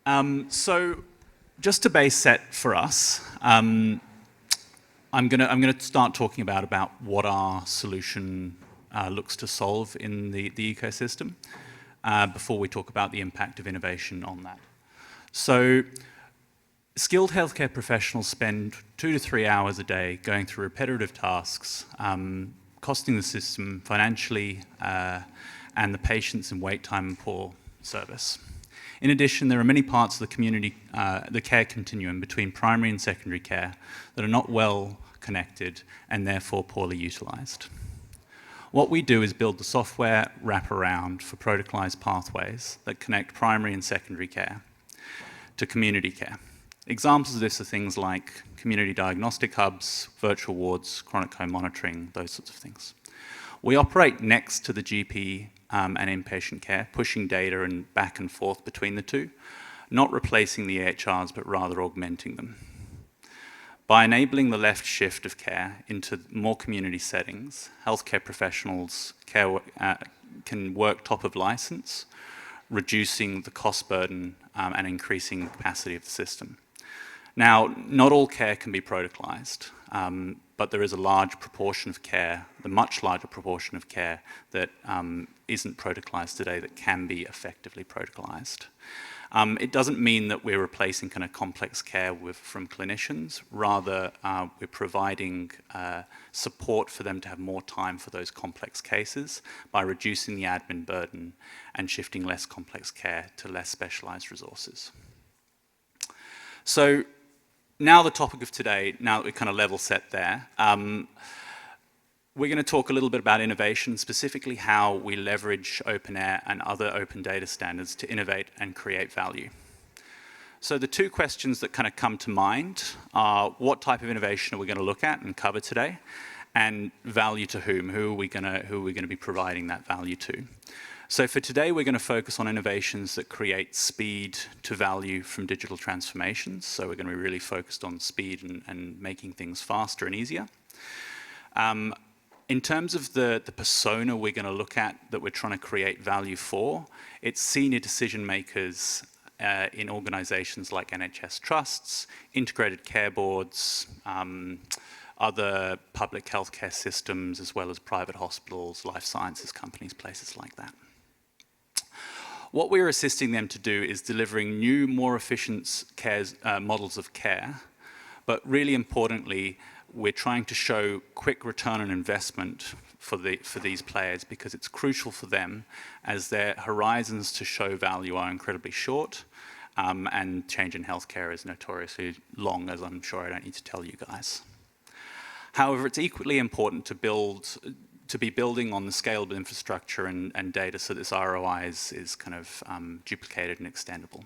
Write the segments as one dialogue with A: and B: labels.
A: So just to base set for us, I'm gonna start talking about what our solution looks to solve in the ecosystem before we talk about the impact of innovation on that. So skilled healthcare professionals spend 2 to 3 hours a day going through repetitive tasks, costing the system financially and the patients in wait time and poor service. In addition, there are many parts of the community, the care continuum between primary and secondary care that are not well connected and therefore poorly utilised. What we do is build the software wraparound for protocolised pathways that connect primary and secondary care to community care. Examples of this are things like community diagnostic hubs, virtual wards, chronic home monitoring, those sorts of things. We operate next to the GP and inpatient care, pushing data and back and forth between the two, not replacing the EHRs, but rather augmenting them. By enabling the left shift of care into more community settings, healthcare professionals can work top of license, reducing the cost burden and increasing capacity of the system. Now, not all care can be protocolized, but there is a large proportion of care, the much larger proportion of care that isn't protocolized today that can be effectively protocolized. It doesn't mean that we're replacing kind of complex care from clinicians. Rather, we're providing support for them to have more time for those complex cases by reducing the admin burden and shifting less complex care to less specialized resources. So now the topic of today, now that we're kind of level set there, we're going to talk a little bit about innovation, specifically how we leverage openEHR and other open data standards to innovate and create value. So the two questions that kind of come to mind are what type of innovation are we going to look at and cover today, and value to whom? Who are we going to be providing that value to? So for today, we're going to focus on innovations that create speed to value from digital transformations. So we're going to be really focused on speed and making things faster and easier. In terms of the persona we're going to look at that we're trying to create value for, it's senior decision makers in organizations like NHS trusts, integrated care boards, other public healthcare systems, as well as private hospitals, life sciences companies, places like that. What we're assisting them to do is delivering new, more efficient models of care, but really importantly, we're trying to show quick return on investment for these players because it's crucial for them as their horizons to show value are incredibly short and change in healthcare is notoriously long, as I'm sure I don't need to tell you guys. However, it's equally important to be building on the scalable infrastructure and data so this ROI is kind of duplicated and extendable.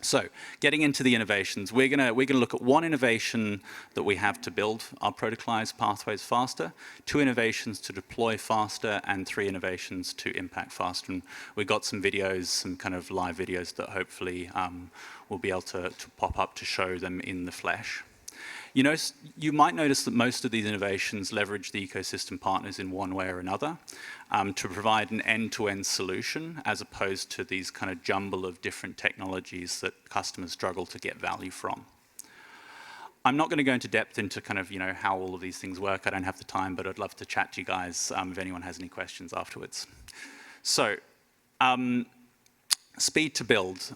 A: So, getting into the innovations, we're gonna look at one innovation that we have to build our protocolized pathways faster, 2 innovations to deploy faster, and 3 innovations to impact faster. And we've got some videos, some kind of live videos that hopefully we'll be able to pop up to show them in the flesh. You might notice that most of these innovations leverage the ecosystem partners in one way or another to provide an end-to-end solution as opposed to these kind of jumble of different technologies that customers struggle to get value from. I'm not going to go into depth into kind of, how all of these things work. I don't have the time, but I'd love to chat to you guys if anyone has any questions afterwards. So, speed to build,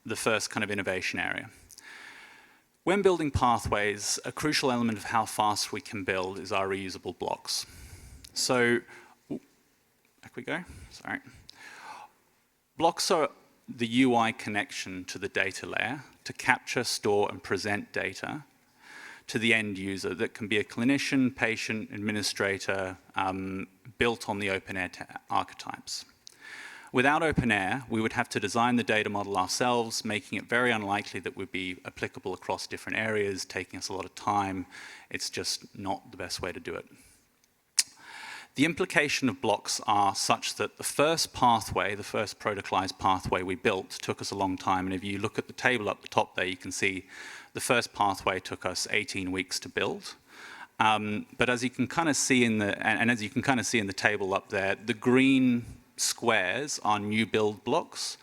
A: the first kind of innovation area. When building pathways, a crucial element of how fast we can build is our reusable blocks. So, back we go, sorry. Blocks are the UI connection to the data layer to capture, store, and present data to the end user that can be a clinician, patient, administrator, built on the openEHR archetypes. Without openEHR, we would have to design the data model ourselves, making it very unlikely that would be applicable across different areas, taking us a lot of time. It's just not the best way to do it. The implication of blocks are such that the first pathway, the first protocolized pathway we built took us a long time. And if you look at the table up the top there, you can see the first pathway took us 18 weeks to build. But as you can kind of see in the table up there, the green squares are new build blocks.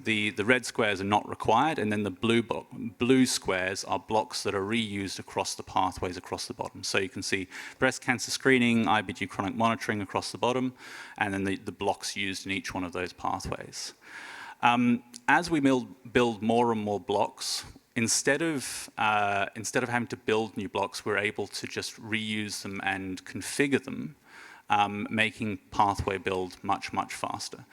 A: The red squares are not required, and then the blue squares are blocks that are reused across the pathways across the bottom. So you can see breast cancer screening, IBD chronic monitoring across the bottom, and then the blocks used in each one of those pathways. As we build more and more blocks, instead of having to build new blocks, we're able to just reuse them and configure them, making pathway build much, much faster.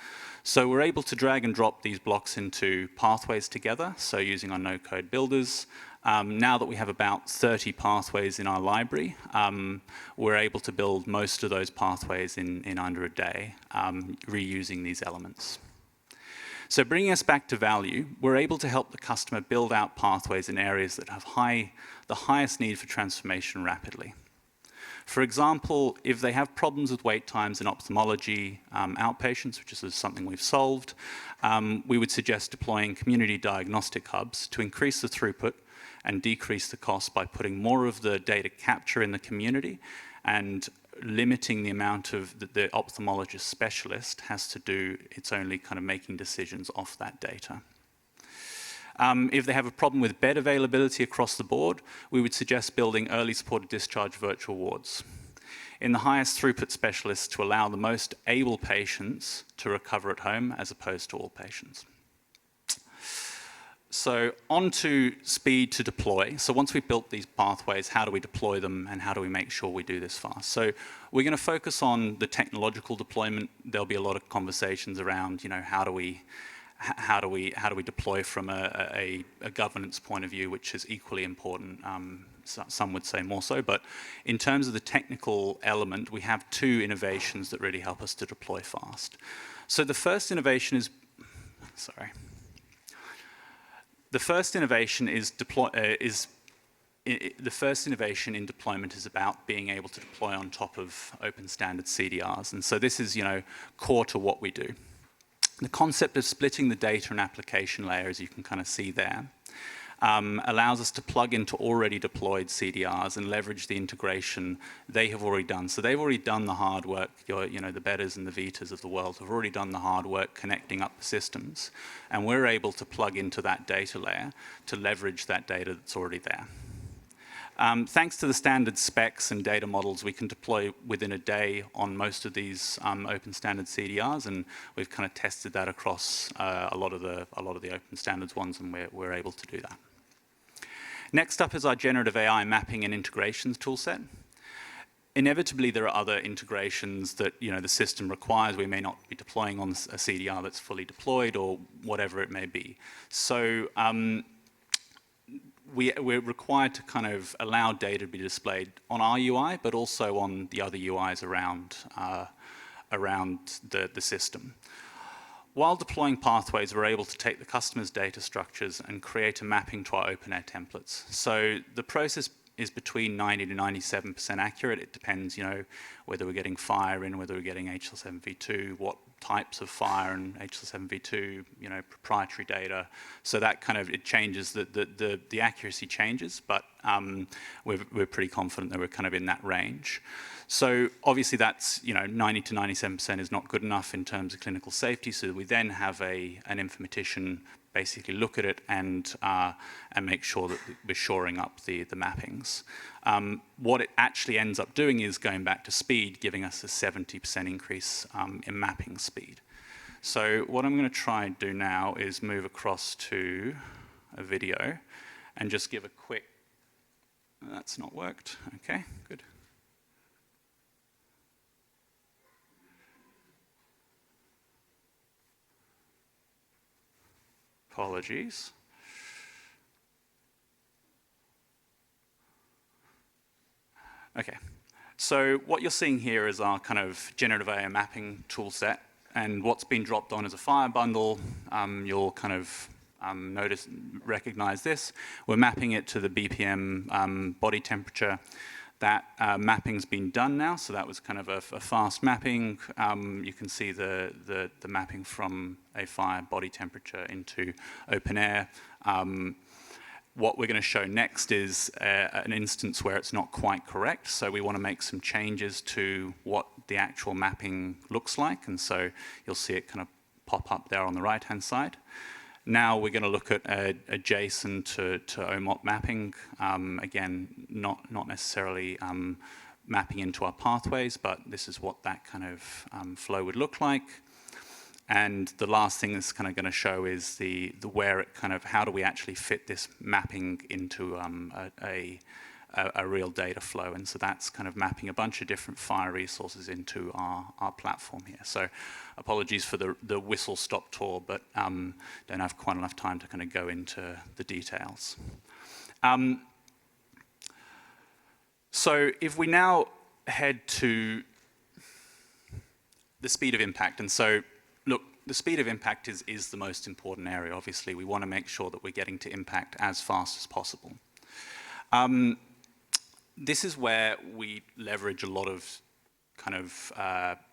A: So we're able to drag and drop these blocks into pathways together, so using our no-code builders. Now that we have about 30 pathways in our library, we're able to build most of those pathways in under a day, reusing these elements. So bringing us back to value, we're able to help the customer build out pathways in areas that have the highest need for transformation rapidly. For example, if they have problems with wait times in ophthalmology outpatients, which is something we've solved, we would suggest deploying community diagnostic hubs to increase the throughput and decrease the cost by putting more of the data capture in the community and limiting the amount of the ophthalmologist specialist has to do. It's only kind of making decisions off that data. If they have a problem with bed availability across the board, we would suggest building early supported discharge virtual wards in the highest throughput specialists to allow the most able patients to recover at home as opposed to all patients. So on to speed to deploy. So once we've built these pathways, how do we deploy them and how do we make sure we do this fast? So we're going to focus on the technological deployment. There'll be a lot of conversations around, how do we deploy from a governance point of view, which is equally important. Some would say more so, but in terms of the technical element, we have two innovations that really help us to deploy fast. So the first innovation is, the first innovation in deployment is about being able to deploy on top of open standard CDRs, and so this is core to what we do. The concept of splitting the data and application layer, as you can kind of see there, allows us to plug into already deployed CDRs and leverage the integration they have already done. So they've already done the hard work, the Bettas and the Vitas of the world have already done the hard work connecting up the systems. And we're able to plug into that data layer to leverage that data that's already there. Thanks to the standard specs and data models, we can deploy within a day on most of these open standard CDRs, and we've kind of tested that across a lot of the open standards ones, and we're able to do that. Next up is our generative AI mapping and integrations toolset. Inevitably, there are other integrations that the system requires. We may not be deploying on a CDR that's fully deployed or whatever it may be. So we're required to kind of allow data to be displayed on our UI, but also on the other UIs around the system. While deploying pathways, we're able to take the customer's data structures and create a mapping to our openEHR templates. So the process is between 90 to 97% accurate. It depends, whether we're getting FHIR in, whether we're getting HL7v2, what types of FHIR and HL7v2, proprietary data. So that kind of, it changes, the accuracy changes, but we're pretty confident that we're kind of in that range. So obviously that's, 90 to 97% is not good enough in terms of clinical safety, so we then have an informatician basically look at it and make sure that we're shoring up the mappings. What it actually ends up doing is going back to speed, giving us a 70% increase in mapping speed. So what I'm going to try and do now is move across to a video and just give a quick, that's not worked, okay, good. Apologies. Okay, so what you're seeing here is our kind of generative AI mapping tool set, and what's been dropped on as a FHIR bundle. You'll kind of recognize this. We're mapping it to the BPM body temperature. That mapping's been done now, so that was kind of a fast mapping. You can see the mapping from a FHIR body temperature into openEHR. What we're going to show next is an instance where it's not quite correct, so we want to make some changes to what the actual mapping looks like, and so you'll see it kind of pop up there on the right-hand side. Now we're going to look at a JSON to OMOP mapping. Again, not necessarily mapping into our pathways, but this is what that kind of flow would look like. And the last thing that's kind of going to show is the where it kind of, how do we actually fit this mapping into a real data flow. And so that's kind of mapping a bunch of different FHIR resources into our platform here. So apologies for the whistle-stop tour, but don't have quite enough time to kind of go into the details. So if we now head to the speed of impact, and so look, the speed of impact is the most important area. Obviously, we want to make sure that we're getting to impact as fast as possible. This is where we leverage a lot of kind of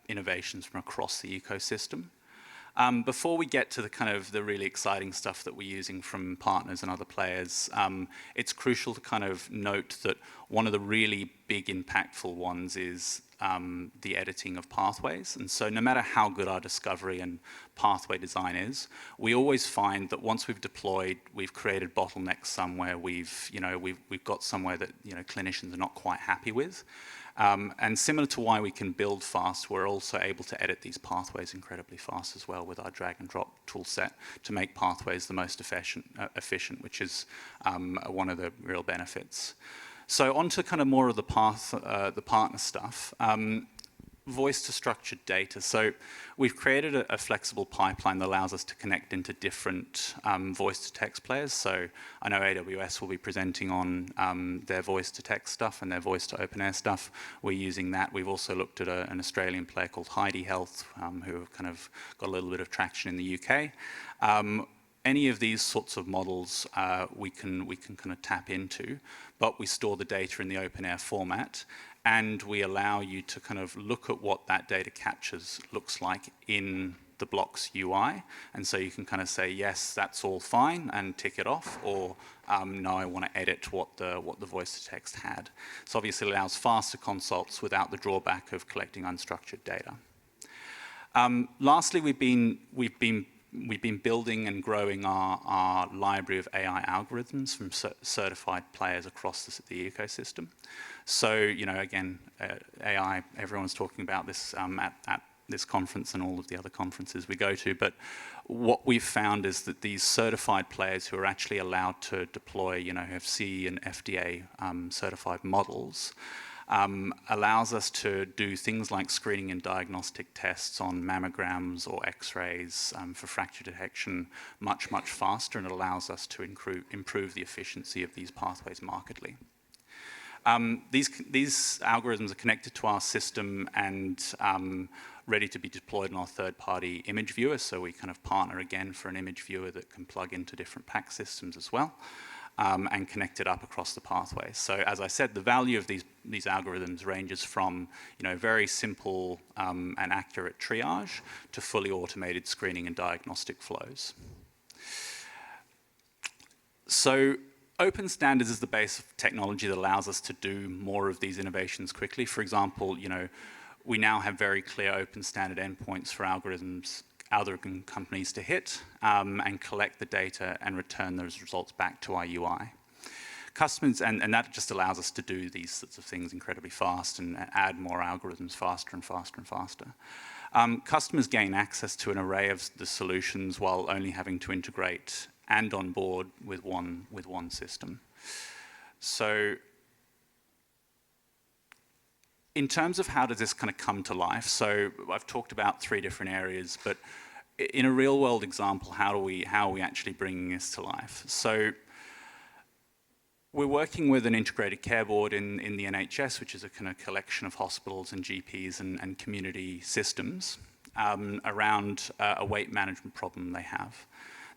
A: innovations from across the ecosystem. Before we get to the kind of the really exciting stuff that we're using from partners and other players, it's crucial to kind of note that one of the really big impactful ones is the editing of pathways. And so no matter how good our discovery and pathway design is, we always find that once we've deployed, we've created bottlenecks somewhere, we've got somewhere that clinicians are not quite happy with. And similar to why we can build fast, we're also able to edit these pathways incredibly fast as well with our drag and drop tool set to make pathways the most efficient, which is one of the real benefits. So on to kind of more of the partner stuff. Voice to structured data. So we've created a flexible pipeline that allows us to connect into different voice to text players. So I know AWS will be presenting on their voice to text stuff and their voice to openEHR stuff. We're using that. We've also looked at an Australian player called Heidi Health, who have kind of got a little bit of traction in the UK. Any of these sorts of models we can kind of tap into, but we store the data in the openEHR format, and we allow you to kind of look at what that data captures looks like in the Blocks UI. And so you can kind of say, yes, that's all fine, and tick it off, or no, I want to edit what the voice to text had. So obviously it allows faster consults without the drawback of collecting unstructured data. Lastly, we've been building and growing our library of AI algorithms from certified players across the ecosystem. So, again, AI, everyone's talking about this at this conference and all of the other conferences we go to, but what we've found is that these certified players who are actually allowed to deploy, FC and FDA certified models, allows us to do things like screening and diagnostic tests on mammograms or x-rays for fracture detection much, much faster, and it allows us to improve the efficiency of these pathways markedly. These algorithms are connected to our system and ready to be deployed in our third-party image viewer, so we kind of partner again for an image viewer that can plug into different PACS systems as well. And connect it up across the pathway. So as I said, the value of these algorithms ranges from very simple and accurate triage to fully automated screening and diagnostic flows. So open standards is the base of technology that allows us to do more of these innovations quickly. For example, we now have very clear open standard endpoints for algorithm companies to hit and collect the data and return those results back to our UI. Customers, and that just allows us to do these sorts of things incredibly fast and add more algorithms faster and faster and faster. Customers gain access to an array of the solutions while only having to integrate and onboard with one system. So in terms of how does this kind of come to life, so I've talked about 3 different areas, but in a real world example, how are we actually bringing this to life? So we're working with an integrated care board in the NHS, which is a kind of collection of hospitals and GPs and community systems around a weight management problem they have.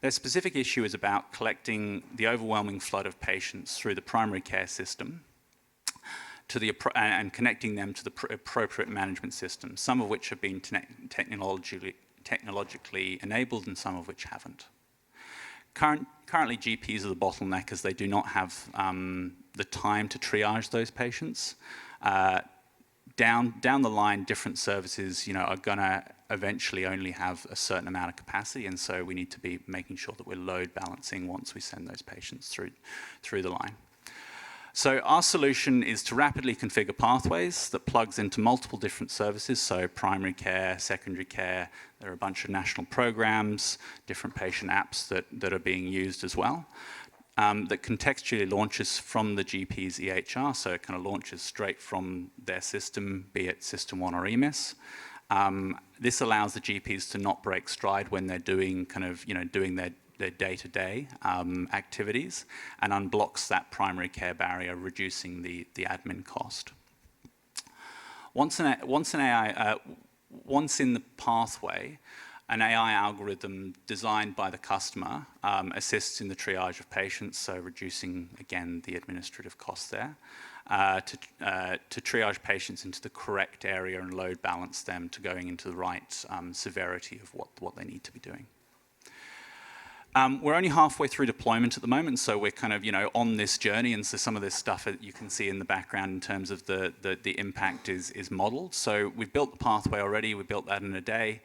A: Their specific issue is about collecting the overwhelming flood of patients through the primary care system and connecting them to the appropriate management systems, some of which have been technologically enabled and some of which haven't. Currently, GPs are the bottleneck as they do not have the time to triage those patients. down the line, different services, are going to eventually only have a certain amount of capacity, and so we need to be making sure that we're load balancing once we send those patients through the line. So our solution is to rapidly configure pathways that plugs into multiple different services, so primary care, secondary care. There are a bunch of national programs, different patient apps that are being used as well. That contextually launches from the GP's EHR, so it kind of launches straight from their system, be it System 1 or EMIS. This allows the GPs to not break stride when they're doing doing their day-to-day activities, and unblocks that primary care barrier, reducing the admin cost. Once in the pathway, an AI algorithm designed by the customer assists in the triage of patients, so reducing, again, the administrative cost there, to triage patients into the correct area and load balance them to going into the right severity of what they need to be doing. We're only halfway through deployment at the moment, so we're kind of, on this journey, and so some of this stuff that you can see in the background in terms of the impact is modeled. So we've built the pathway already, we built that in a day.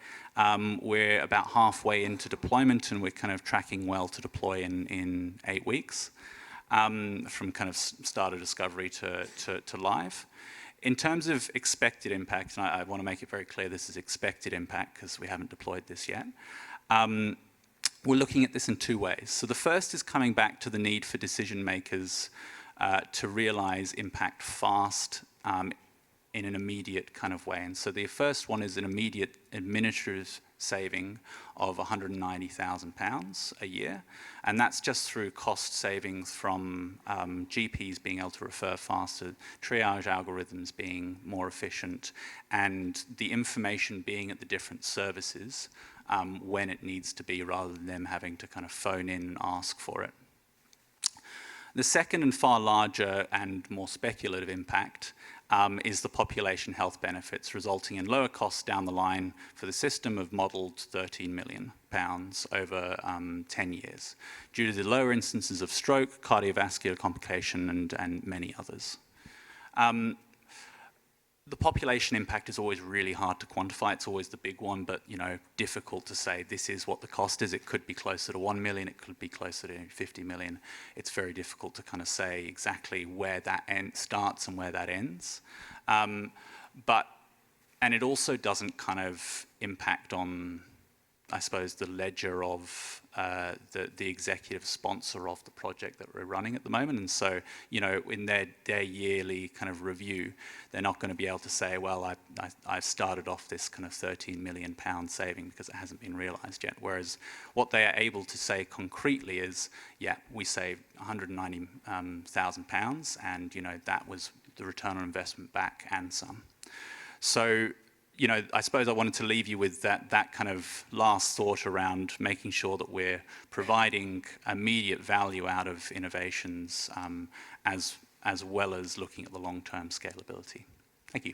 A: We're about halfway into deployment, and we're kind of tracking well to deploy in 8 weeks, from kind of start of discovery to live. In terms of expected impact, and I want to make it very clear this is expected impact because we haven't deployed this yet. We're looking at this in 2 ways. So the first is coming back to the need for decision makers to realize impact fast in an immediate kind of way. And so the first one is an immediate administrative saving of £190,000 a year. And that's just through cost savings from GPs being able to refer faster, triage algorithms being more efficient, and the information being at the different services when it needs to be, rather than them having to kind of phone in and ask for it. The second and far larger and more speculative impact is the population health benefits, resulting in lower costs down the line for the system of modelled £13 million over 10 years, due to the lower instances of stroke, cardiovascular complication, and many others. The population impact is always really hard to quantify. It's always the big one, but difficult to say this is what the cost is. It could be closer to 1 million, it could be closer to 50 million. It's very difficult to kind of say exactly where that starts and where that ends. And it also doesn't kind of impact on, I suppose, the ledger of the executive sponsor of the project that we're running at the moment. And so, in their yearly kind of review, they're not going to be able to say, well, I've started off this kind of £13 million saving because it hasn't been realised yet. Whereas what they are able to say concretely is, yeah, we saved £190,000, and that was the return on investment back and some. So, I suppose I wanted to leave you with that kind of last thought around making sure that we're providing immediate value out of innovations, as well as looking at the long-term scalability. Thank you.